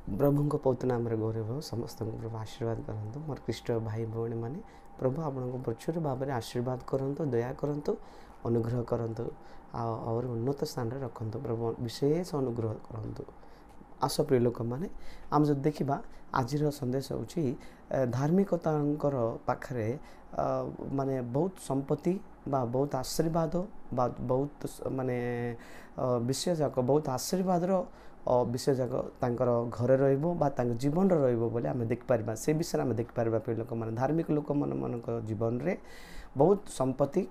प्रभु को पवित्र नाम गौरव समस्त प्रभु आशीर्वाद करंतु मोर ख्रीष्ट भाई भौणी मैंने प्रभु आपको प्रचुर भाव में आशीर्वाद करंतु दया करंतु अनुग्रह करंतु और उन्नत स्थान रे रखंतु प्रभु विशेष अनुग्रह करंतु। आस प्रिय लोक मैंने आम जो देखा आज संदेश होची धार्मिकता पाखरे माने बहुत संपत्ति बा बहुत आशीर्वाद बा बहुत माने विषय जाक बहुत आशीर्वाद विषय जाक तांकर घरे रहिबो बा तांकर जीवन रहिबो बोले आमे देख पारिबा से विषय आमे देख पारिबा प्रिय लोक माने धार्मिक लोक मन जीवन रे बहुत संपत्ति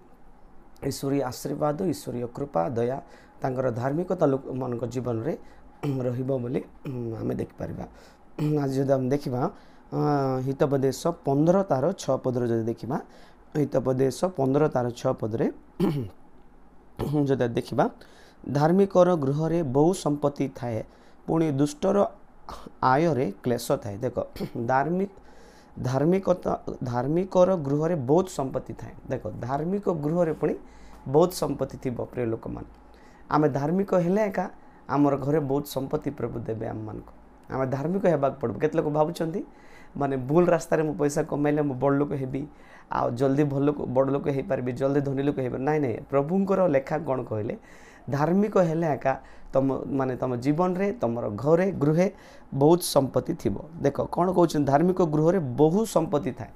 ईश्वरीय आशीर्वाद ईश्वरीय कृपा दया तांकर धार्मिकता लोक मन जीवन रे रहिबो बोले आमे देख पारिबा। आज जदि हम देखिबा हितोपदेश 15 तार 6 पद रे जदि देखिबा हितोपदेश 15 तार 6 पद रे जदि देखिबा धार्मिकर गृह रे बहु संपत्ति थाए पुणी दुष्टर आय रे क्लेश थाए। देखो धार्मिकर गृह रे बहुत संपत्ति थाए। देखो धार्मिक गृह रे पुणी बहुत संपत्ति थी प्रिय लोक मान आमे धार्मिक हेले एका आमर घरे बहुत संपत्ति प्रभु देवे आम मान को आमे धार्मिक हेबाक पड़ब। केते लोक भाबुचंती माने भूल रास्ता रे मो पैसा कमाइले मो बड़ लोक हेबी आ जल्दी भल लोक बड़ लोक हे पारबी जल्दी धनी लोक हेबी नाइ नाइ प्रभुंकर लेखा कोन कहले धार्मिक हेले एका तुम माने तुम जीवन रे तुमर घरे गृहे बहुत संपत्ति थिबो। देखो कौन कहउछन धार्मिक गृह रे बहु संपत्ति थाए।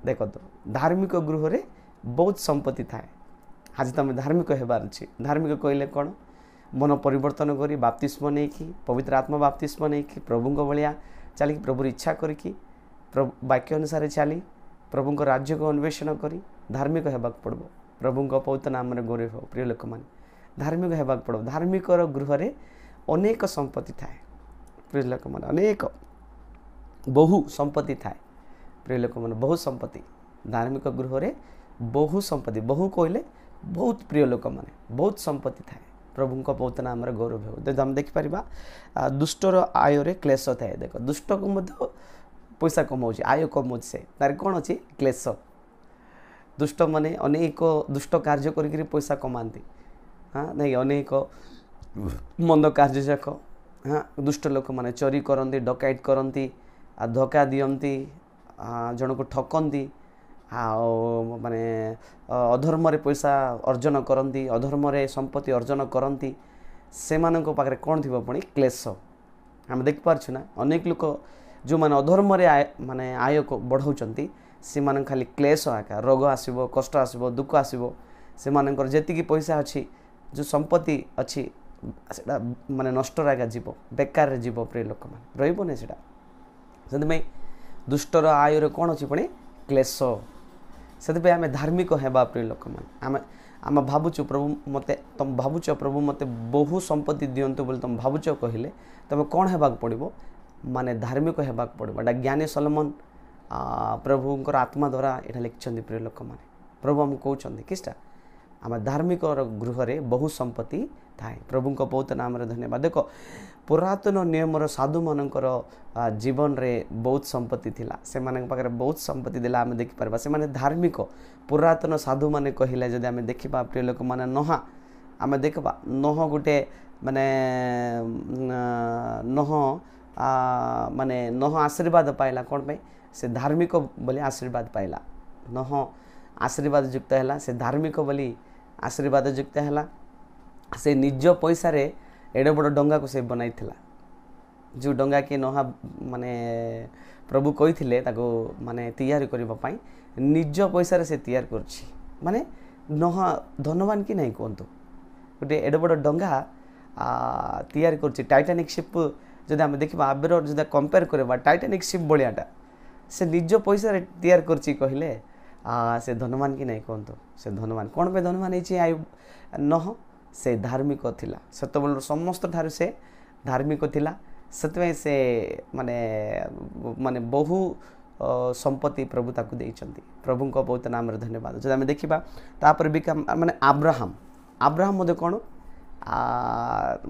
देखो तो धार्मिक गृह रे बहुत संपत्ति थाए। आज तुम धार्मिक हेबार छी धार्मिक कहले कौन मन परिवर्तन करी बाप्तिस्म नै कि पवित्र आत्मा बाप्तिस्म नै कि प्रभु को बलिया चली प्रभु इच्छा करी प्रभु वाक्य अनुसार चली प्रभु को राज्य को अन्वेषण करी धार्मिक हेबाक पड़बो। प्रभु को पवित्र नाम रे गौरव हो प्रिय लोक माने धार्मिक हेबाक पड़ो। धार्मिक गृह रे अनेक संपत्ति थाए प्रिय लोक माने अनेक बहु संपत्ति थाए प्रिय लोक माने बहु संपत्ति धार्मिक गृह रे बहु संपत्ति बहु कहले बहुत प्रिय लोक माने बहुत संपत्ति थाए प्रभु को पवित्र नाम रे गौरव हो। तो हम देख परिबा दुष्टर आय रे क्लेश थाए। देखो दुष्ट को मध्य पैसा कमाउछि आय कमाउछि से तार कोन अछि क्लेश दुष्ट माने अनेक दुष्ट कार्य करी पैसा कमांती हाँ नहीं अनेक मंद कार्य जाक हाँ दुष्ट लोक माने चोरी करती डकैत करती धोखा दियंती जन को ठकती माने अधर्म रे पैसा अर्जन करती अधर्म रे संपत्ति अर्जन करती से मानक पाखरे कौन थी पुणी क्लेश आम देख पार्छु ना अनेक लोक जो माने अधर्म रे माने आय को बढ़ाउचंती से मान खाली क्लेश आका रोग आसीबो कष्ट आसीबो दुख आसीबो से मानकर जेतिकी पैसा अच्छी जो संपत्ति अच्छी सेटा माने नष्ट आगा जीव बेकार जीव प्रिय लोक मान रहिबो नै सेटा से दुष्टर आय रे कौन अच्छी पुणी क्लेश से आम धार्मिक हेबा प्रिय लोक मान आम आम भावुचु प्रभु मते तुम भावुच प्रभु मते बहु संपत्ति दियंतु बोले तुम भावुच कहले तुम कौन हेबाक पड़िबो माने धार्मिक हेबाक पड़िबो। एटा ज्ञानी सलोमन प्रभुंकर आत्मा द्वारा एटा लिखछन्ती प्रिय लोक माने प्रभु हम कहउछन्ती किस्टा आम धार्मिक गृह रे बहु संपत्ति थाए प्रभु को बहुत नाम रे धन्यवाद। देखो पुरातन नियम साधु मानकर जीवन रे बहुत संपत्ति थिला से मानक पाखरे बहुत संपत्ति दिला आम देखि परबा से माने धार्मिक पुरातन साधु माने कहिले जदि आम देखिबा प्रिय लोक माने नोहा आम देखबा नोह गुटे माने नोह माने नोह आशीर्वाद पाइला कोन पे से धार्मिक बोली आशीर्वाद पाइला नोह आशीर्वाद युक्त हैला से धार्मिक बोली आशीर्वाद युक्त हैला से निज पैसा रे एडे बड़ डंगा को से बनाई थिला जो डंगा के नोहा माने प्रभु कहिथिले ताको माने तैयारी करबा पई निज पैसा रे से तैयार करछि माने नोहा धनवान की नहीं कोंतु गोटे एडे बड़ डंगा तैयार करछि टाइटैनिक शिप जदि हम देखिबा आबेर जदि कंपेयर करबा टाइटैनिक शिप बलियाटा से निज पैसा रे तैयार करछि कहिले से धनवान की नहीं कहतु से धनवान कौन पे धनवान आयु नह से धार्मिक थिला सेतबेल समस्त ठार से धार्मिक थिला सेतवे से माने माने बहु संपत्ति प्रभु ताकू देइचंती प्रभु को बहुत नाम रे धन्यवाद। जब आम देखा तापर भी माने अब्राहम मधे कौन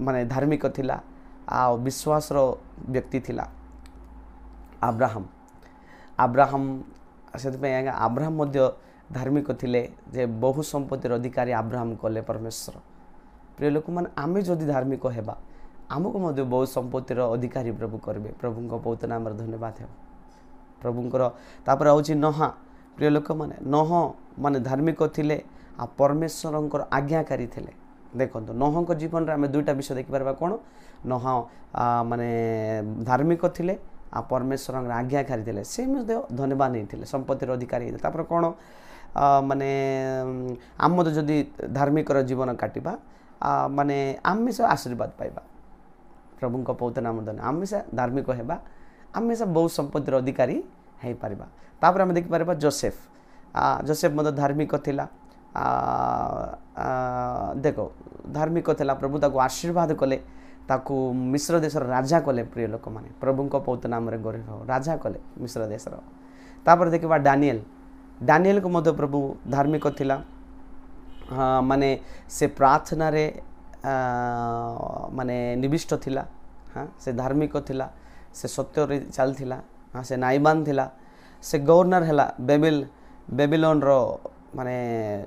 माने धार्मिक थिला आ विश्वास रो व्यक्ति थिला अब्राहम से अब्राहम धार्मिक थिले जे बहु संपत्तिर अधिकारी अब्राहम कले परमेश्वर प्रिय लोक मान आमे जदि धार्मिक हेबा आमको मध्य बहुत संपत्तिर अधिकारी प्रभु करेंगे। प्रभु बहुत नाम धन्यवाद है प्रभुंर। तापर हूँ नहा प्रिय लोक मैंने नह माने धार्मिक थिले आ परमेश्वर आज्ञाकारी थिले। देखो नह जीवन में आम दुईटा विषय देखिपर कौन नह माने धार्मिक थिले आ परमेश्वर आज्ञाकारी थिले से धन्यवाद नहीं थे संपत्तिर अधिकारी तापर कौन माने आम जदि धार्मिक जीवन काटिबा माने आम सब आशीर्वाद पाइबा प्रभु पौत नाम धन्य आम धार्मिक होगा आम सब बहुत संपत्तिर अधिकारी हो पारिबा। तापर आम देखिपर जोसेफ जोसेफ मत धार्मिक थिला देखो धार्मिक थिला प्रभु ताको आशीर्वाद कले ताकू मिश्र देशर राजा कले। प्रिय लोक माने प्रभु पौत नाम राजा कले मिश्र देशर। तापर देखा डानियल डानियल को मध्य प्रभु धार्मिक थिला माने से प्रार्थना रे माने निविष्ट थिला। हाँ से धार्मिक थिला से सत्य रे चलथिला। हाँ से नाईमान थिला से गवर्नर हैला बेबीलोन रो माने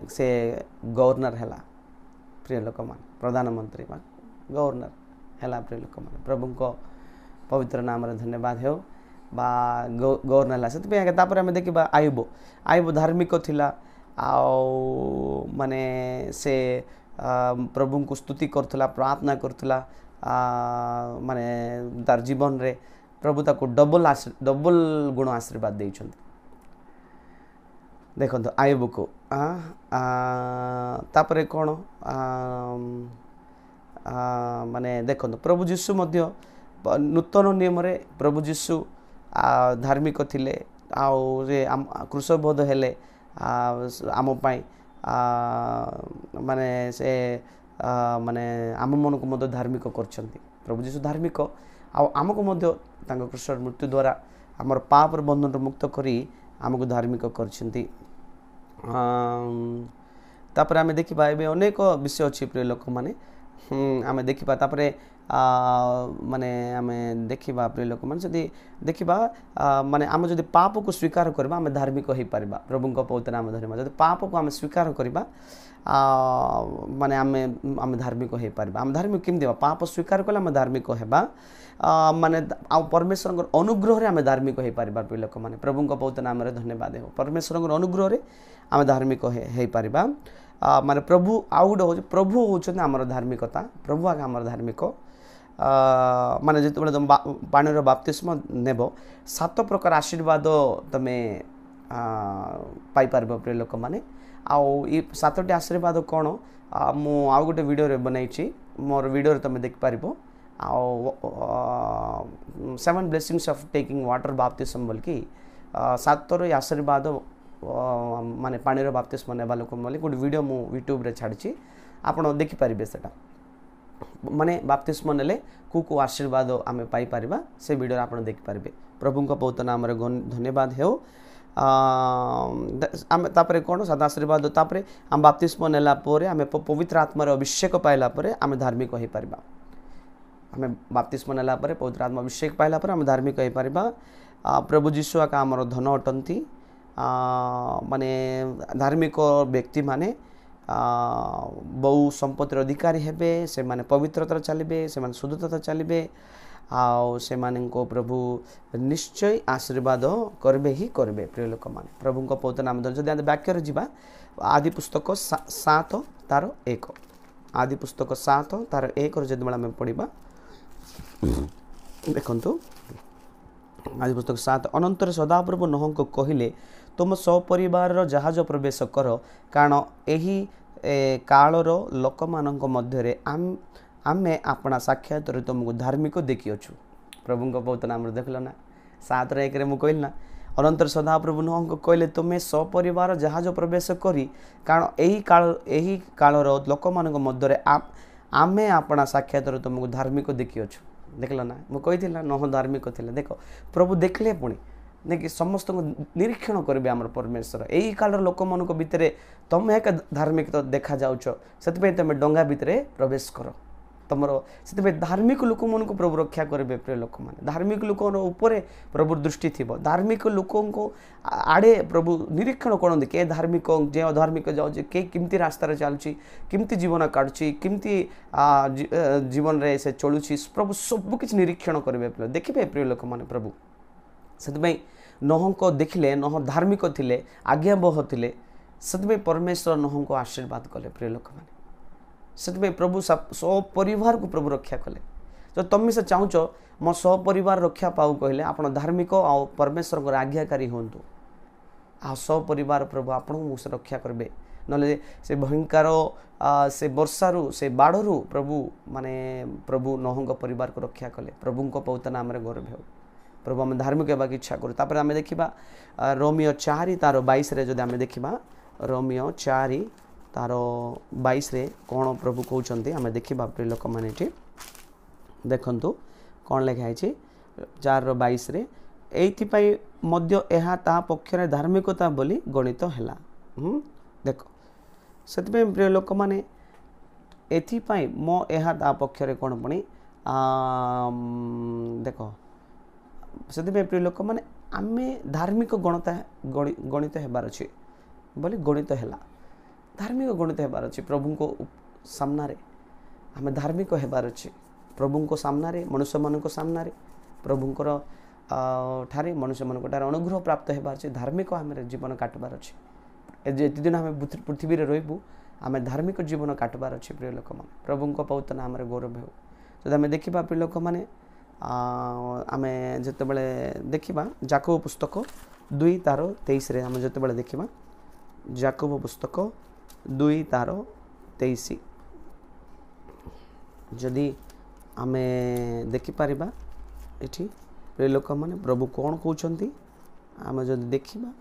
से गवर्नर हैला। प्रिय लोक मान प्रधानमंत्री मान गवर्नर हैला। प्रिय लोक मान प्रभु को पवित्र नाम रे धन्यवाद हो बा गवर्नर है से तापर आम देखा आयुब धार्मिक थिला माने से प्रभु को स्तुति करथला प्रार्थना करथला माने तार जीवन रे प्रभु ताको डबल गुण आशीर्वाद देइछन्ति। देखो आयुब को तापर कौन माने देखो प्रभु जीशु मध्य नूतन नियम रे प्रभु जीशु धार्मिक थिले क्रूसबोध हेले आम पाई माने से माने आम मन को मध्य धार्मिक करछन्ति। प्रभु जीशु धार्मिक आमको मध्य तांको क्रूसर मृत्यु द्वारा आमर पापर बंधन मुक्त करी आमको धार्मिक करछन्ति। तापर आम देखा ए अनेक विषय अच्छी प्रिय लोक मैंने आम देखा तापर माने आम देखा प्रिय लोक मैंने देखा माने आम जदि पाप को स्वीकार करबा आम धार्मिक हो पारिबा। प्रभु पौत नाम धन्यवाद जदि पाप को आम स्वीकार करबा माने आम धार्मिक हो पारिबा। आम धार्मिक केमती पाप स्वीकार कले आम धार्मिक होबा माने परमेश्वर अनुग्रह रे आम धार्मिक हो पारिबा। प्रिय लोक मैंने प्रभु पौत नाम रे धन्यवाद हो परमेश्वर अनुग्रह रे आम धार्मिक हो पारिबा। माने प्रभु आउ गोटे हूँ प्रभु होउछन्ति आमर धार्मिकता प्रभु आगे आमर धार्मिक माने जिते तुम पानी बाप्तिस्म नेब 7 प्रकार आशीर्वाद तमे पाई पारबो। प्रिय लोक माने आउ ये 7टी आशीर्वाद कौन मु आउ गोटे वीडियो रे बनाई मोर वीडियो रे तमे देख पारिबो आउ 7 ब्लेसिंग्स ऑफ टेकिंग वाटर बाप्तिस्म बोलकी 7 आशीर्वाद माने पानी बाप्तिस्म नेबा लोक बोली गोटे वीडियो मु यूट्यूब रे छाड़ी आपण देखि पारिबे सेटा माने बाप्तिस्म नेले को आशीर्वाद आमे पाई पारिबा से वीडियो आप देख पारे। प्रभु पौत नाम रे धन्यवाद हो आम तापरे कौन सादा आशीर्वाद तापरे आम बाप्तिस्म नेला पोरे आमे पवित्र आत्मा रे अभिषेक पाइला पोरे आमे धार्मिक हो पारिबा। आमे बाप्तिस्म नेला पोरे पवित्र आत्मा अभिषेक पाइला पोरे आमे धार्मिक हो पारिबा। प्रभु जीशु आका आमर धन अटंती माने धार्मिक व्यक्ति माने बहु संपत्तिर अधिकारी हेबे से माने पवित्रता चलिबे से माने शुद्धता चलिबे आउ से माने को प्रभु निश्चय आशीर्वाद करबे ही करबे। प्रिय लोक माने प्रभु को पौत नाम जदि आदि वाक्य रे जीवा आदि पुस्तक 7 तार 1 आदि पुस्तक 7 तार 1 रे जदि हम पढ़िबा देखंतु आदि पुस्तक 7 अनंतर सदाप्रभु नोह को कहिले तुम सपरिवार जहाज प्रवेश कर कारण एही कालर लोक मानक मध्य आमे अपना साक्षात तुमको धार्मिक देखी अच्छु। प्रभु को बहुत नाम देखल ना 7:1 रे मु कहल ना अनंतर सदाप्रभु नोह को कहले तुम सपरिवार जहाज प्रवेश करी कारण एही कालर लोक मानक मध्य आमे अपना साक्षात तुमको धार्मिक देखी अच्छु। देखल ना मु कही नोह धार्मिक थे देख प्रभु देखले पुणी देखिए समस्त निरीक्षण करेंगे आम परमेश्वर यही कालर लोक मान भितर तुम एक धार्मिक तो देखा जाऊच से तुम डंगा भितर प्रवेश कर तुम से धार्मिक लोक मन को प्रभु रक्षा करेंगे प्रिय लोक मैंने धार्मिक लोक प्रभु दृष्टि थी धार्मिक लोक आड़े प्रभु निरीक्षण करते किए धार्मिक जे अधार्मिक जाऊँचे किए किमती रास्तार चलुची किमती जीवन काटुची किमती जीवन रे से चलुची प्रभु सबकि निरीक्षण करेंगे देखिए प्रिय लोक मैंने प्रभु से नोह को देखिले नोह धार्मिक थिले आज्ञाबह थिले से परमेश्वर नोह को आशीर्वाद कले प्रिय लोक मैंने से प्रभु सपरिवार को प्रभु रक्षा कले जो तुम से चाहूच मो सपरिवार रक्षा पाऊ कहले आप धार्मिक आ परमेश्वर को आज्ञाकारी हूँ आ सपरिवार प्रभु आपण मुझे रक्षा करेंगे नले से भयंकर से वर्षारू से बाढ़ू प्रभु माने प्रभु नोह परिवार को रक्षा कले प्रभु पवित्र नाम गौरव हो प्रभु आम धार्मिक होगा इच्छा करूँ तापर आम देखा रोमियो 4 तार 22 रे जदि आम देखा रोमियो 4 तार 22 रे कौन प्रभु कहते आम देखा प्रिय लोक मैंने देखु कौन लिखाई 4:22 रे एइथिपाई मध्य एहा ता पक्षरे धार्मिकता बोली गणित हैला देख से प्रिय लोक मैंने एथिपाई मो एहा ता पक्षरे कौन पुणी देख से प्रिय लोक मैंने आमे धार्मिक गणित हेबार अच्छे बोली गणित है धार्मिक गणित हेबार अच्छे प्रभु को सामना रे आमे धार्मिक हेबार अच्छे प्रभु को सामना मनुष्य मान सामना प्रभुंर ठारे मनुष्य मान अनुग्रह प्राप्त होबार अच्छे धार्मिक आम जीवन काटबार अच्छे जिते दिन आम पृथ्वी में रही आम धार्मिक जीवन काटबार अच्छे प्रिय लोक मैंने प्रभु पवित्र नाम गौरव हो जब आम देखा प्रिय लोक मैंने आम जिते बड़े देखा जाकोब पुस्तक 2 तार 23 रे आम जिते बड़े देखा जाकोब पुस्तक 2 तार 23 जदि आम देखिपर ये प्रिय लोक मैंने प्रभु कौन कहते आम जदि देखा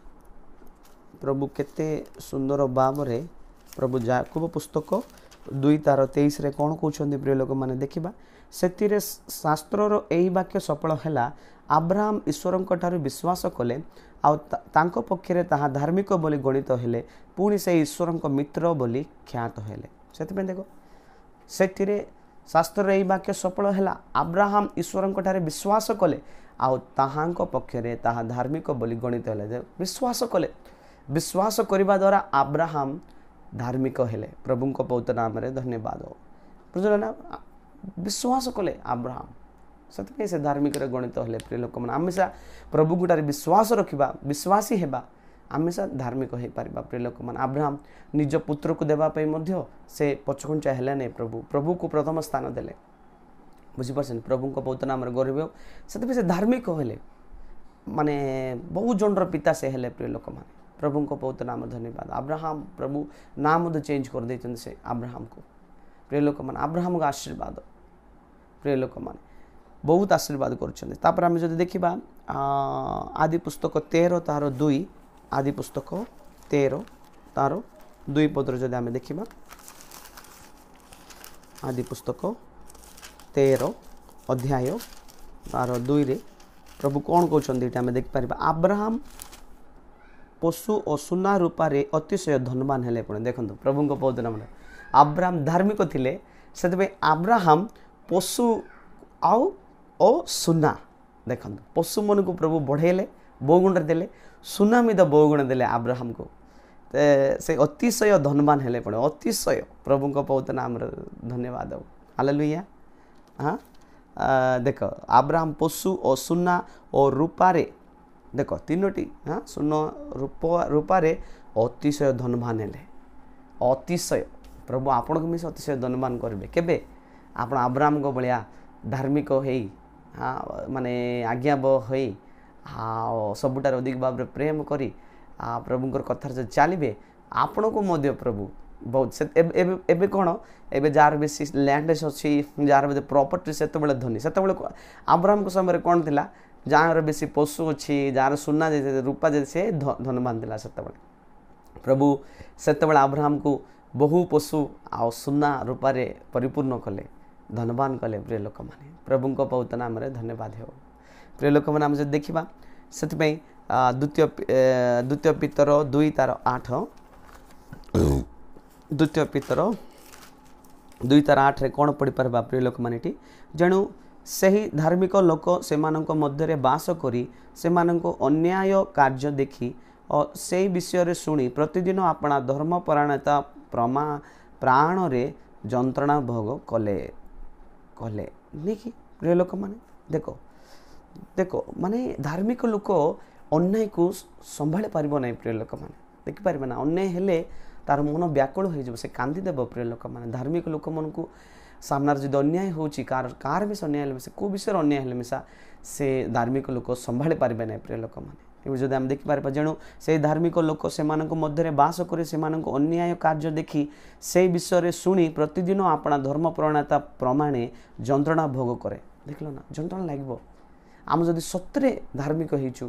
प्रभु केते सुंदर भाव रे प्रभु जाकोब पुस्तक 2 तार 23 रे कौन कहते प्रिय लोक मैंने देखा से शास्त्रर यही वाक्य सफल है अब्राहम ईश्वर विश्वास कले आंक पक्षरे ताहा धार्मिक बोली गणित हेले पुणी से ईश्वर मित्र बोली ख्यात हेले से देखो से शास्त्र यही वाक्य सफल है अब्राहम ईश्वर विश्वास कले आहांक पक्षरे ताहा धार्मिक बोली गणित हेले विश्वास कले विश्वास करने द्वारा अब्राहम धार्मिक हेले प्रभु को पवित्र नाम धन्यवाद हो बुझल ना विश्वास कले अब्राहम से धार्मिक गणित हेले प्रिय लोक मैंने हमेशा प्रभु गुटारे विश्वास रखा विश्वासी हेबा हमेशा धार्मिक हो पार प्रिय लोक मैंने अब्राहम निज पुत्र को देवाई से पछघुंचा है नहीं प्रभु को प्रथम स्थान देले बुझीपार प्रभु को पवित्र नाम गौरव से धार्मिक हेले माने बहुत जनर पिता से हेले प्रिय लोक मैंने प्रभु को पवित्र नाम धन्यवाद अब्राहम प्रभु नाम चेंज कर देते से अब्राहम को प्रिय लोक मैंने अब्राहम का आशीर्वाद प्रिय लोक मैंने बहुत आशीर्वाद कर आम जब देखा आदि पुस्तक 13 तार 2 आदि पुस्तक 13 तार 2 पदर जब आम देखा आदि पुस्तक 13 अध्याय तार 2 रे प्रभु कौन कहते आम देखिपर अब्राहम पशु और सुना रूपारे अतिशय धनवान हेले पुणी देखो प्रभु को पवित्र नाम अब्राहम धार्मिक थिले से अब्राहम पशु आउ ओ सुना देखो पशु मन को प्रभु बढ़ेले बहुगुण देले सुना मिद बहुगुण देले अब्राहम को से अतिशय धनवान हेले पुणी अतिशय प्रभु को पवित्र नाम धन्यवाद हालेलुया हाँ देख अब्राहम पशु और सुना और रूपारे देख 3टी हाँ सुन रूपारे अतिशय धनवान हेले अतिशय प्रभु आपण को मिस अतिशय धनवान करेंगे केबे आपण अब्राहम को भाया धार्मिक हो हाँ माने आज्ञाबह हो सबुठार अधिक भाव में प्रेम करी प्रभुंर कथार जो चलिए आपण को मध्य प्रभु बहुत से एबे कौन एबे जार बेसी लैंड अच्छी जार बे प्रॉपर्टी से धनी से अब्राहम को समय कौन थी जार बेसी पशु अच्छी जार सुना रूपा से धनवान थी से प्रभु से अब्राहम को बहु पशु आ सुना रूपारे परिपूर्ण कले धनवान कले प्रिय लोक मैंने प्रभु को पवित्र नाम धन्यवाद हो प्रिय लोक मैंने आम देखा से द्वितीय पितर 2 तार 8 द्वितीय पितर 2 ତାର 8 ରେ କ'ଣ ପଢ଼ିପାରିବା ପ୍ରିୟ ଲୋକମାନେ ଏଠି ଯେଣୁ ସେହି ଧାର୍ମିକ ଲୋକ ସେମାନଙ୍କ ମଧ୍ୟରେ ବାସ କରି ସେମାନଙ୍କୁ ଅନ୍ୟାୟ କାର୍ଯ୍ୟ ଦେଖି ଓ ସେହି ବିଷୟରେ ଶୁଣି ପ୍ରତିଦିନ ଆପଣା ଧର୍ମପରାୟଣତା ପ୍ରାଣରେ ଯନ୍ତ୍ରଣା ଭୋଗ କଲେ କଲେ ନାଇକି ପ୍ରିୟ ଲୋକମାନେ ଦେଖ ମାନେ ଧାର୍ମିକ ଲୋକ ଅନ୍ୟାୟକୁ ସମ୍ଭାଳି ପାରିବ ନାହିଁ ପ୍ରିୟ ଲୋକମାନେ ଦେଖିପାରିବେ ନା ଅନ୍ୟାୟ ହେଲେ ତାର ମନ ବ୍ୟାକୁଳ ହୋଇଯିବ ସେ କାନ୍ଦିଦେବ ପ୍ରିୟ ଲୋକମାନେ ଧାର୍ମିକ ଲୋକମାନଙ୍କୁ ସାମ୍ନାରେ ଯଦି ଅନ୍ୟାୟ ହେଉଛି କାହାର ବି ଅନ୍ୟାୟ ହେଲେ ମିଶା କେଉଁ ବିଷୟରେ ଅନ୍ୟାୟ ହେଲେ ମିଶା ସେ ଧାର୍ମିକ ଲୋକ ସମ୍ଭାଳି ପାରିବେ ନାହିଁ ପ୍ରିୟ ଲୋକମାନେ ଏବେ ଯଦି ଆମେ ଦେଖିପାରିବା ଯେଣୁ ସେହି ଧାର୍ମିକ ଲୋକ ସେମାନଙ୍କ ମଧ୍ୟରେ ବାସ କରି ସେମାନଙ୍କୁ ଅନ୍ୟାୟ କାର୍ଯ୍ୟ ଦେଖି ସେହି ବିଷୟରେ ଶୁଣି ପ୍ରତିଦିନ ଆପଣା ଧର୍ମପରାୟଣତା ପ୍ରମାଣେ ଯନ୍ତ୍ରଣା ଭୋଗ କରେ ଦେଖିଲ ନା ଯନ୍ତ୍ରଣା ଲାଗିବ ଆମେ ଯଦି ସତରେ ଧାର୍ମିକ ହେଇଛୁ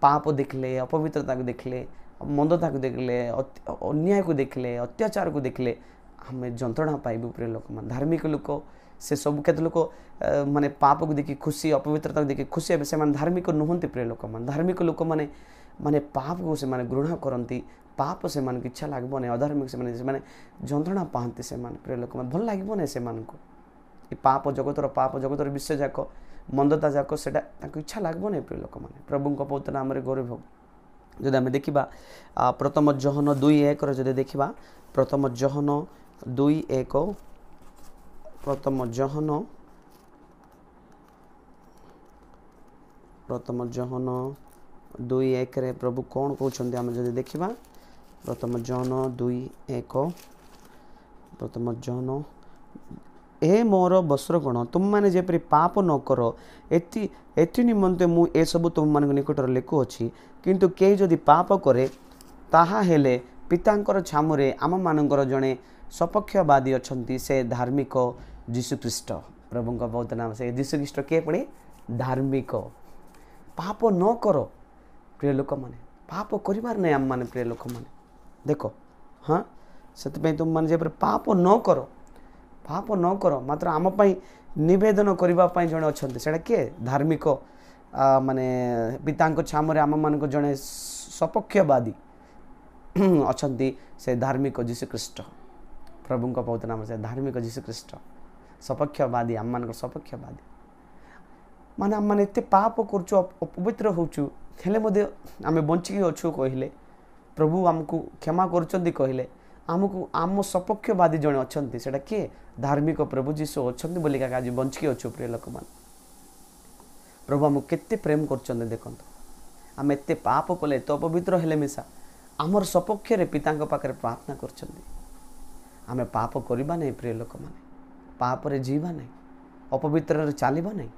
ପାପ ଦେଖିଲେ ଅପବିତ୍ରତାକୁ ଦେଖିଲେ ମନ୍ଦତାକୁ ଦେଖିଲେ ଅନ୍ୟାୟକୁ ଦେଖିଲେ ଅତ୍ୟାଚାରକୁ ଦେଖିଲେ ଆମେ ଯନ୍ତ୍ରଣା ପାଇବୁ ପ୍ରିୟ ଲୋକମାନେ ଧାର୍ମିକ ଲୋକ ସେ ସବୁ କେତେ ଲୋକ ମାନେ ପାପକୁ ଦେଖି ଖୁସି ଅପବିତ୍ରତାକୁ ଦେଖି ଖୁସି ହେବେ ସେମାନେ ଧାର୍ମିକ ନୁହନ୍ତି ପ୍ରିୟ ଲୋକମାନେ ଧାର୍ମିକ ଲୋକମାନେ ମାନେ ପାପକୁ ସେମାନେ ଘୃଣା କରନ୍ତି ପାପ ସେମାନଙ୍କୁ ଇଚ୍ଛା ଲାଗିବ ନାହିଁ ଅଧାର୍ମିକ ସେମାନେ ଯନ୍ତ୍ରଣା ପାଆନ୍ତି ସେମାନେ ପ୍ରିୟ ଲୋକମାନେ ଭଲ ଲାଗିବ ନାହିଁ ସେମାନଙ୍କୁ ଏ ପାପ ଜଗତର ବିଷୟ ଯାକ ମନ୍ଦତା ଯାକ ସେଇଟା ତାଙ୍କୁ ଇଚ୍ଛା ଲାଗିବ ନାହିଁ ପ୍ରିୟ ଲୋକମାନେ ପ୍ରଭୁଙ୍କ ପବିତ୍ର ନାମରେ ଗୌରବ ହେଉ ଯଦି ଆମେ ଦେଖିବା ପ୍ରଥମ ଯୋହନ 2:1 ଯଦି ଦେଖିବା ପ୍ରଥମ ଯୋହନ 2:1 ପ୍ରଥମ ଯୋହନ 2:1 ରେ ପ୍ରଭୁ କ'ଣ କହୁଛନ୍ତି ଆମେ ଯଦି ଦେଖିବା ପ୍ରଥମ ଯୋହନ 2:1 ପ୍ରଥମ ଯୋହନ ଏ ମୋର ବସ୍ତ୍ରଗଣ ତୁମମାନେ ଯେପରି ପାପ ନ କର ଏଥି ନିମନ୍ତେ ମୁଁ ଏସବୁ ତୁମମାନଙ୍କ ନିକଟରେ ଲେଖୁଅଛି କିନ୍ତୁ କେହି ଯଦି ପାପ କରେ ତାହା ହେଲେ ପିତାଙ୍କର ଛାମୁରେ ଆମମାନଙ୍କର ଜଣେ ସପକ୍ଷବାଦୀ ଅଛନ୍ତି ସେ ଧାର୍ମିକ ଯୀଶୁଖ୍ରୀଷ୍ଟ ପ୍ରଭୁଙ୍କ ବହୁତ ନାମ ସେ ଯୀଶୁଖ୍ରୀଷ୍ଟ କିଏ ପୁଣି ଧାର୍ମିକ ପାପ ନ କର ପ୍ରିୟ ଲୋକମାନେ ପାପ କରିବାର ନାହିଁ ଆମମାନେ ପ୍ରିୟ ଲୋକମାନେ ଦେଖ ହଁ ସେଥିପାଇଁ ତୁମମାନେ ଯେପରି ପାପ ନ କର ମାତ୍ର ଆମ ପାଇଁ ନିବେଦନ କରିବା ପାଇଁ ଜଣେ ଅଛନ୍ତି ସେଇଟା କିଏ ଧାର୍ମିକ ମାନେ ପିତାଙ୍କ ଛାମରେ ଆମମାନଙ୍କ ଜଣେ ସପକ୍ଷବାଦୀ ଅଛନ୍ତି ସେ ଧାର୍ମିକ ଯୀଶୁଖ୍ରୀଷ୍ଟ ପ୍ରଭୁଙ୍କ ପବିତ୍ର ନାମ ସେ ଧାର୍ମିକ ଯୀଶୁଖ୍ରୀଷ୍ଟ ସପକ୍ଷବାଦୀ ଆମମାନଙ୍କର ସପକ୍ଷବାଦୀ ମାନେ ଆମମାନେ ଏତେ ପାପ କରୁଛୁ ଅପବିତ୍ର ହେଉଛୁ ହେଲେ ମଧ୍ୟ ଆମେ ବଞ୍ଚିକି ଅଛୁ କହିଲେ ପ୍ରଭୁ ଆମକୁ କ୍ଷମା କରୁଛନ୍ତି କହିଲେ ଆମକୁ ଆମ ସପକ୍ଷବାଦୀ ଜଣେ ଅଛନ୍ତି ସେଇଟା କିଏ ଧାର୍ମିକ ପ୍ରଭୁ ଯୀଶୁ ଅଛନ୍ତି ବୋଲିକା ଆଜି ବଞ୍ଚିକି ଅଛୁ ପ୍ରିୟ ଲୋକମାନେ ପ୍ରଭୁ ଆମକୁ କେତେ ପ୍ରେମ କରୁଛନ୍ତି ଦେଖନ୍ତୁ ଆମେ ଏତେ ପାପ କଲେ ଏତେ ଅପବିତ୍ର ହେଲେ ମିଶା ଆମର ସପକ୍ଷରେ ପିତାଙ୍କ ପାଖରେ ପ୍ରାର୍ଥନା କରୁଛନ୍ତି ଆମେ ପାପ କରିବା ନାହିଁ ପ୍ରିୟ ଲୋକମାନେ ପାପରେ ଯିବା ନାହିଁ ଅପବିତ୍ରରେ ଚାଲିବା ନାହିଁ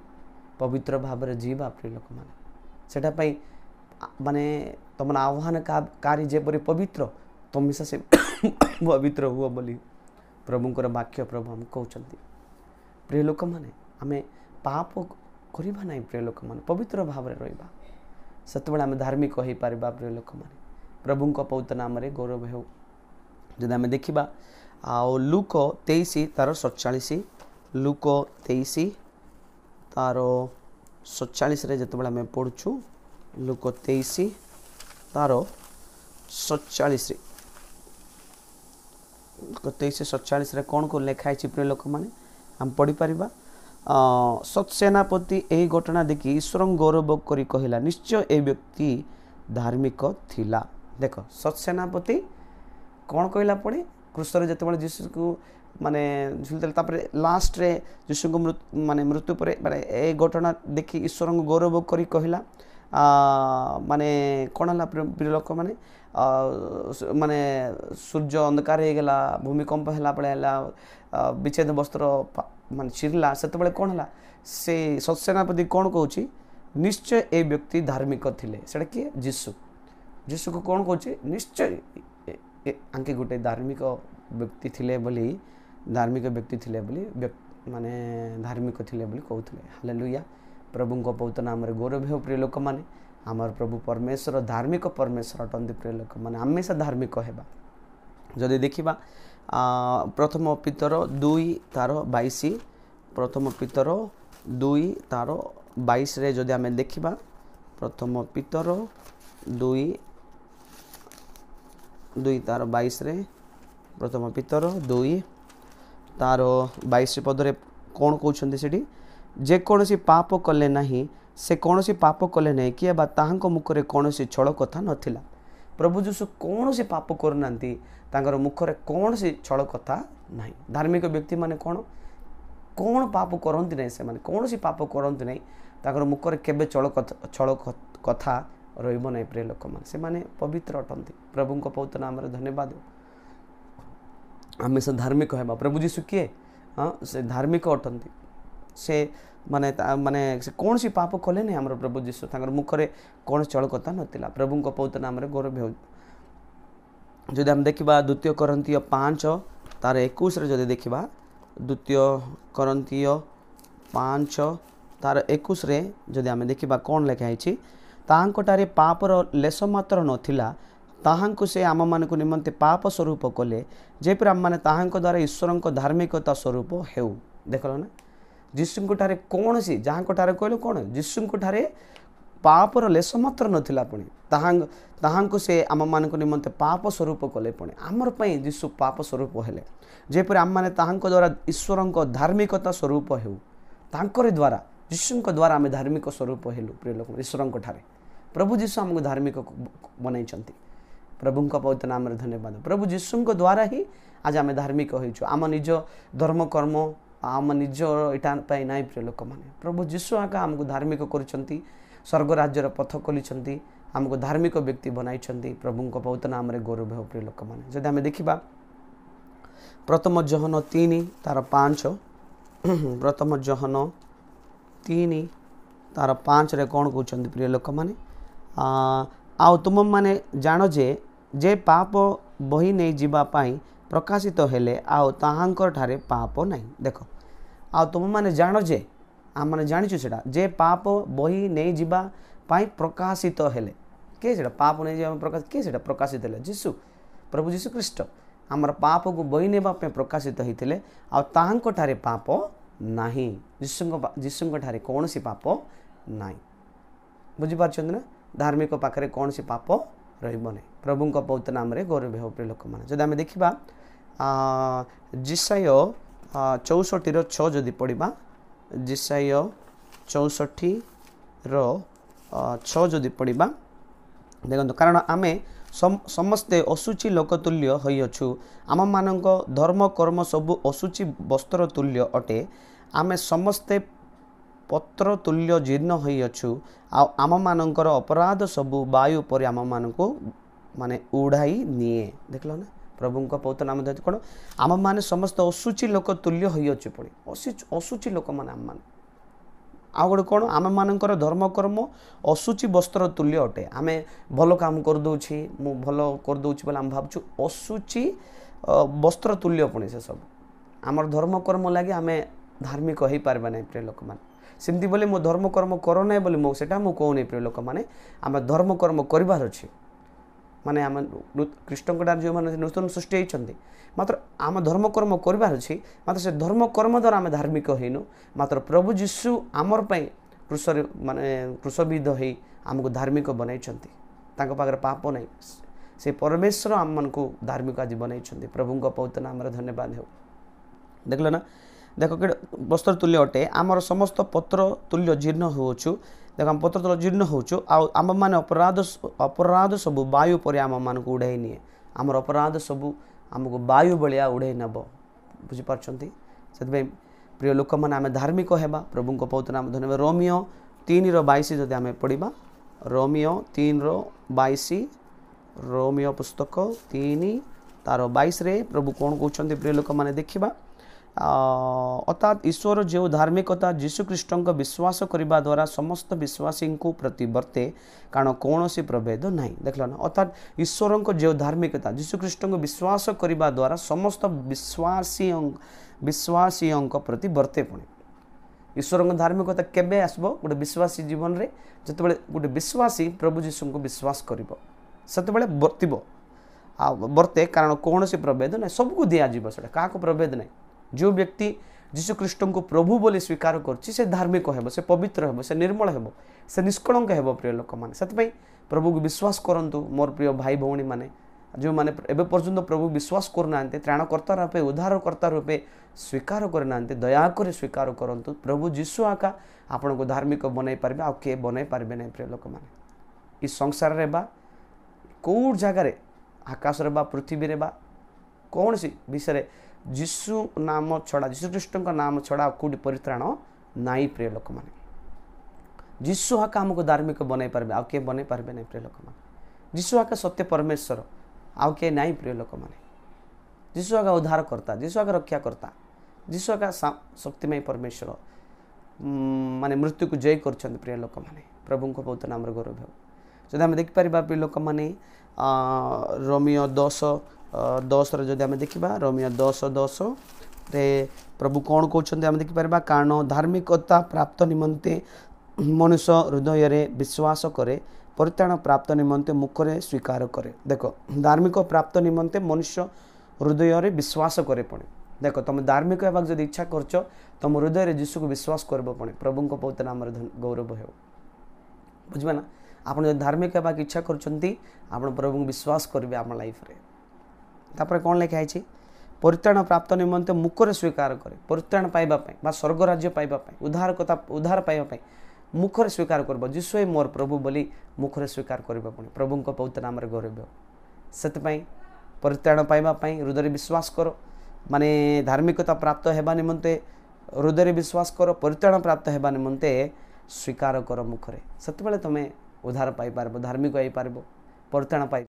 ପବିତ୍ର ଭାବରେ ଯିବା ପ୍ରିୟ ଲୋକମାନେ ସେଟା ପାଇଁ ମାନେ ତମର ଆହ୍ୱାନକାରୀ ଯେପରି ପବିତ୍ର ତମେ ସେ ପବିତ୍ର ହୁଅ ବୋଲି ପ୍ରଭୁଙ୍କର ବାକ୍ୟ ପ୍ରଭୁ ଆମକୁ କହୁଛନ୍ତି ପ୍ରିୟ ଲୋକମାନେ ଆମେ ପାପ କରିବା ନାହିଁ ପ୍ରିୟ ଲୋକମାନେ ପବିତ୍ର ଭାବରେ ରହିବା ସେତେବେଳେ ଆମେ ଧାର୍ମିକ ହୋଇପାରିବା ପ୍ରିୟ ଲୋକମାନେ ପ୍ରଭୁଙ୍କ ପବିତ୍ର ନାମରେ ଗୌରବ ହେଉ ଯଦି ଆମେ ଦେଖିବା ଆଉ ଲୁକ 23 ତାର 47 ଲୁକ 23 ତାର 47 ଯେତେବେଳେ ଆମେ ପଢ଼ୁଛୁ ଲୁକ 23 ତାର 47 23:47 କ'ଣ ଲେଖା ହେଇଛି ପ୍ରିୟ ଲୋକମାନେ ଆମେ ପଢ଼ିପାରିବା ସତ୍ସେନାପତି ଏହି ଘଟଣା ଦେଖି ଈଶ୍ୱରଙ୍କୁ ଗୌରବ କରି କହିଲା ନିଶ୍ଚୟ ଏ ବ୍ୟକ୍ତି ଧାର୍ମିକ ଥିଲା ଦେଖ ସତ୍ସେନାପତି କ'ଣ କହିଲା ପୁଣି କ୍ରୁଶରେ ଯେତେବେଳେ ଯୀଶୁକୁ ମାନେ ଝୁଲିଥିଲେ ତାପରେ ଲାଷ୍ଟରେ ଯୀଶୁଙ୍କ ମୃତ୍ୟୁ ପରେ ମାନେ ଏ ଘଟଣା ଦେଖି ଈଶ୍ୱରଙ୍କୁ ଗୌରବ କରି କହିଲା ମାନେ କ'ଣ ହେଲା ପ୍ରିୟ ଲୋକମାନେ ମାନେ ସୂର୍ଯ୍ୟ ଅନ୍ଧକାର ହେଇଗଲା ଭୂମିକମ୍ପ ହେଲା ବେଳେ ହେଲା ବିଚ୍ଛେଦ ବସ୍ତ୍ର ମାନେ ଚିରିଲା ସେତେବେଳେ କ'ଣ ହେଲା ସେ ସତ୍ସେନାପତି କ'ଣ କହୁଛି ନିଶ୍ଚୟ ଏ ବ୍ୟକ୍ତି ଧାର୍ମିକ ଥିଲେ ସେଇଟା କିଏ ଯୀଶୁକୁ କ'ଣ କହୁଛି ନିଶ୍ଚୟ ଆଙ୍କେ ଗୋଟେ ଧାର୍ମିକ ବ୍ୟକ୍ତି ଥିଲେ ବୋଲି ମାନେ ଧାର୍ମିକ ଥିଲେ ବୋଲି କହୁଥିଲେ ହାଲେଲୁୟା ପ୍ରଭୁଙ୍କ ପବିତ୍ର ନାମରେ ଗୌରବ ହେଉ ପ୍ରିୟ ଲୋକମାନେ ଆମର ପ୍ରଭୁ ପରମେଶ୍ୱର ଧାର୍ମିକ ପରମେଶ୍ୱର ଅଟନ୍ତି ପ୍ରିୟ ଲୋକମାନେ ଆମେ ସେ ଧାର୍ମିକ ହେବା ଯଦି ଦେଖିବା ପ୍ରଥମ ପିତର 2 ତାର 22 ପ୍ରଥମ ପିତର 2 ତାର 22 ଯଦି ଆମେ ଦେଖିବା ପ୍ରଥମ ପିତର 2 ତାର 22 ପ୍ରଥମ ପିତର 2 तार 22 पदरे कौन कहते सेठी जेकोसी पाप कले नहीं से कौन पाप कले नहीं कि ताहांको मुखरे कौन छल कथा नथिला। प्रभु जीशु कौन पाप करना मुखरे कौन छल कथा ना। धार्मिक व्यक्ति माने कौन पाप करती ना से कौन पाप करती ना मुखरे केबे छल कथा रहिबो नहीं। प्रिय लोक मैंने पवित्र अटंती प्रभु को पवित्र नाम धन्यवाद। आम से धार्मिक है प्रभु जीशु किए हाँ से धार्मिक अटंती से माने माने से कौन सी पाप कले नहीं आम प्रभु जीशु मुखरे कौन चल कथा नाला। प्रभु को पवित्र नाम गौरव हो। जदि आम देखा 2 Corinthians 5 तार 21 जदि देखा 2 Corinthians 5 तार 21 जदि आम देखा कौन लिखाई ताहांकोटारे पापर लेस मात्र नथिला ताहांको से आम मान निमंते पाप स्वरूप कले जेपर आम मैंने ताहांको द्वारा ईश्वर को धार्मिकता स्वरूप हेउ। देखल ना जीशु ठारे कौन सी जहाँ ठारे कहल कौन जीशु ठारे पापर लेस मात्र नथिला पुणी ताहांको से आम मान निमंते पाप स्वरूप कले पुणी आमर पई जीशु पाप स्वरूप हेले जेपर आम मैंने ताहांको द्वारा ईश्वर को धार्मिकता स्वरूप हेउ। तांकर द्वारा जीशु द्वारा आम धार्मिक स्वरूप हेलु। प्रिय लोक ईश्वर ठारे प्रभु जीशु आमको धार्मिक बनई प्रभु का पवित्र नाम धन्यवाद। प्रभु जीशु द्वारा ही आज आम धार्मिक हो आम निज धर्म कर्म आम निज इटा ना। प्रिय लोक मैंने प्रभु जीशु आका आमको धार्मिक कर स्वर्ग राज्यर पथ खोली आमको धार्मिक व्यक्ति बनाई प्रभु को पवित्र नाम गौरव हो। प्रिय लोक मैंने जदि आम देखा प्रथम John 3 तार 5 प्रथम John 3 तार 5 रे कौन कहते प्रिय लोक मैंने आ तुम माने जान जे पाप बही नहीं जीवाई प्रकाशित हेले आओ ताहांकर ठारे पाप नहीं। देख आ तुम माने जान जे आम मैंने जाचु से जे पाप बही नहीं जीवाई प्रकाशित हेले किए से पाप नहीं जा प्रकाश किए से प्रकाशित हेले जीशु प्रभु जीशु ख्रीष्ट आमर पाप को बही नेबापे प्रकाशित होते आहांको ठारे पाप नहीं। जीशु ठारे कौन सी पाप नहीं बुझीपार ना धार्मिक पाखे कौन सी पाप रही प्रभु को पवित्र नाम गौरव हो। प्रिय लोक मैंने जब आम देखा जिसाय 64:6 जदि पढ़ा जिसाय 64:6 जदि पढ़ा देखो कारण आम समस्ते अशुचि लोक तुल्य होइअछु आम मानक धर्म कर्म सबु अशुचि वस्त्र तुल्य अटे आम समस्ते पत्र तुल्य जीर्ण होइअछु आम मानकर अपराध सबु वायु पर आम मानक माने उड़ाई निए। देखल ना प्रभु का पवित्र नाम कौन आम माने समस्त अशुचि लोक तुल्य होइअछु पुणी अशुचि लोक माने आम माने आ गोटे कौन आम मानकर धर्म कर्म अशुचि वस्त्र तुल्य अटे आम भल काम करदे मु भल करदे बोले आम भावुँ अशुचि वस्त्र तुल्य पुणी से सब आमर धर्म कर्म लगे आम धार्मिक हो पार्बा नहीं। प्रिय लोक मैंने सेमती बोले मो धर्म कर्म कर ना बोले मो सेटा मु कहूनी। प्रिय लोक मैंने आम धर्म कर्म करार अच्छे माने आम कृष्ण जो मैंने नूतन सृष्टि होती मात्र आम धर्म कर्म करार अच्छी मात्र से धर्म कर्म द्वारा आम धार्मिक होइनु मात्र प्रभु जीशु आमर क्रूस माने क्रूसविद हो आमको धार्मिक बनई पाखे पाप नहीं से परमेश्वर आम मन को धार्मिक आज बनई प्रभु को पवित्र नाम धन्यवाद हो। देखल ना देख वस्त्र तुल्य अटे आमर समस्त पत्र तुल्य जीर्ण होचु देख आम पत्र तुल्य जीर्ण होचु आम मान अपराध सबु वायु पर आम मान को उड़ाई निए आमर अपराध सबु आमको वायु बलिया उड़ाई नब बुझीपार से प्रिय लोक मैंने आम धार्मिक होगा प्रभु को पवित्र नाम धन्यवाद। रोमियो 3:22 जदि आम पढ़ा रोमियो 3:22 रोमियो पुस्तक 3 तार 22 प्रभु कौन कहते प्रिय लोक मैंने देखा अर्थात ईश्वर जो धार्मिकता जीशुख्रीष्ट विश्वास करने द्वारा समस्त विश्वासी को प्रतिवर्ते कारण कौन सी प्रभेद ना। देख ना अर्थात ईश्वर जो धार्मिकता जीशुख्रीष्ट विश्वास करने द्वारा समस्त विश्वासी प्रति वर्ते पुणी ईश्वर धार्मिकता केबे आसबो गोटे विश्वासी जीवन रे जतबेले गोटे विश्वासी प्रभु जीशु को विश्वास करिवो सेतबेले वर्तिबो आ वर्ते कारण कौन सी प्रभेद ना सबको दिया जीव से क्या प्रभेद ना। जो व्यक्ति जीशुख्रीष्ट को प्रभु बोली स्वीकार कर धार्मिक हेब से पवित्र हेब से निर्मल हेब से निष्कलंक हेब। प्रिय लोक मैंने से प्रभु को विश्वास करंतु मोर प्रिय भाई भौणी मैंने जो मैंने एवं पर्यंत प्रभु विश्वास करना त्राणकर्ता रूपे उद्धारकर्ता रूपे स्वीकार करना दयाकर स्वीकार करंतु प्रभु जीशु आका आपण को धार्मिक बनई पारे आउ किए बनई पारे ना प्रिय लोक मैंने इस संसार रे बा कौ जगार आकाश रे बा पृथ्वी रे बा कौन सी विषय जीशु नाम छड़ा जीशु ख्रीष्ट नाम छड़ा कौटी परित्राण नाई प्रिय लोक मैंने जीशु आका आमको धार्मिक बनई पारे आउ किए बनई पारे ना प्रिय लोक मैंने जीशु आका सत्य परमेश्वर आउ किए नाई प्रिय लोक मैंने जीशु आका उद्धार करता जीशु आका रक्षा करता जीशु आका शक्तिमय परमेश्वर माने मृत्यु को जय कर प्रिय लोक मैंने प्रभु को बहुत नाम गौरव हो जब आम देखिपर प्रिय लोक मैंने रोमियो 10:10 जदि आम देखा रोमियो 10:10 रे प्रभु कौन कहते आम देखिपर कारण धार्मिकता प्राप्त निमंते मनुष्य हृदय रे विश्वास करे परित्राण प्राप्त निमंते मुखरे स्वीकार करे देखो धार्मिक प्राप्त निमंते मनुष्य हृदय रे विश्वास करे पड़े देख तुम धार्मिक होगा जब इच्छा करछ तुम हृदय रे जीशु को विश्वास करब पड़े प्रभु को बहुत नाम गौरव हो बुझे ना आप धार्मिक होगा इच्छा कर प्रभु को विश्वास करेंगे आम लाइफ रे तापर कौन लिखाई परित्राण प्राप्त निमंते मुखरे स्वीकार करे परित्राण पाइबा स्वर्ग राज्य पाइबा उद्धार पाइबा मुखरे स्वीकार कर जीशु ही मोर प्रभु बोली मुखरे स्वीकार करबा पड़े प्रभु को बहुत नाम गौरव से परित्राण पाइबापी हृदय विश्वास करो माने धार्मिकता प्राप्त होगा निमंते हृदय विश्वास करो परित्राण प्राप्त होगा निमंते स्वीकार कर मुखरे से तुम्हें उद्धार पाइपर धार्मिक हो पार परित्राण पाइ